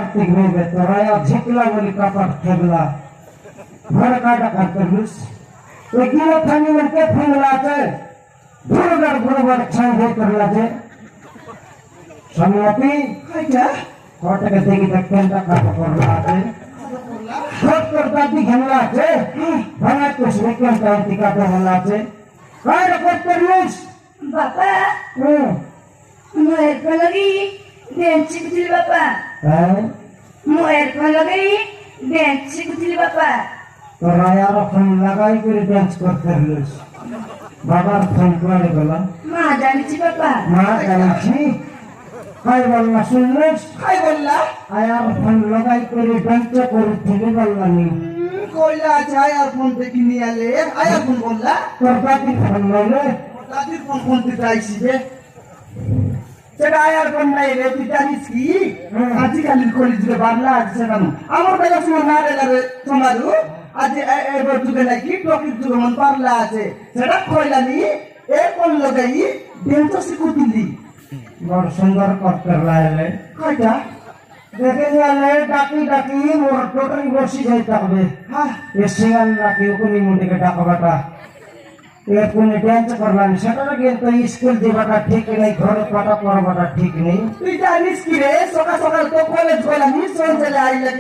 কার্তিক নেবে তোরা ঝিকলা বলি কাপড় থেবলা ঘরে কাটা কাটতে বুঝ ওই কিলো থানি কে ফেলা আছে ঘুরবার ঘুরবার ছাই হয়ে করলা আছে সম্মতি কয়টা কটাকে দেখি দেখতেন টাকা করলা আছে সব করতা দি খেলা আছে ভাঙা তো সেকেন্ড টাইম টিকাতে হলা আছে কার করতে বুঝ বাপা মোয়ের কোন লাগি ড্যান্স শিখুছিলি বাপা হ্যাঁ মোয়ের কোন লাগি ড্যান্স শিখুছিলি বাপা তোরা আর ফোন লাগাই করে ডান্স করতে হলিস বাবার ফোন করে গেল মা জানিছি বাপা মা জানছি খাই বললা শুনলিস খাই বললা আয়ার ফোন লাগাই করে ডান্স করে থেকে বললানি কইলা আছে আয়ার ফোন থেকে নিয়ে আলে আয়ার ফোন বললা তোর দাদি ফোন লইলে দাদির ফোন ফোন থেকে আইসি রে সেটা আয়ার ফোন নাই রে তুই জানিস কি আজকালের কলেজে বাংলা আছে সেটা আমার বেলা সময় না রে রে সমাজু আজ এবার যুগে নাকি টকির যুগে মন পারলা আছে সেটা কইলানি এ কোন লাগাই বেঞ্চ শিখুতিলি বড় সুন্দর করতে লাইলে কয়টা দেখে নিয়ে ডাকি ডাকি মোর টোটালি বসি যাইতে হবে হ্যাঁ এসে গেল নাকি ওখানে মুন্ডিকে ডাকাবাটা এর কোন ডান্স করলাম সেটা কিন্তু স্কুল যাবাটা ঠিক নেই ঘরে পাটা পড়াবাটা ঠিক নেই তুই জানিস কি রে সকাল সকাল তো কলেজ গেলাম সঞ্চলে আইলে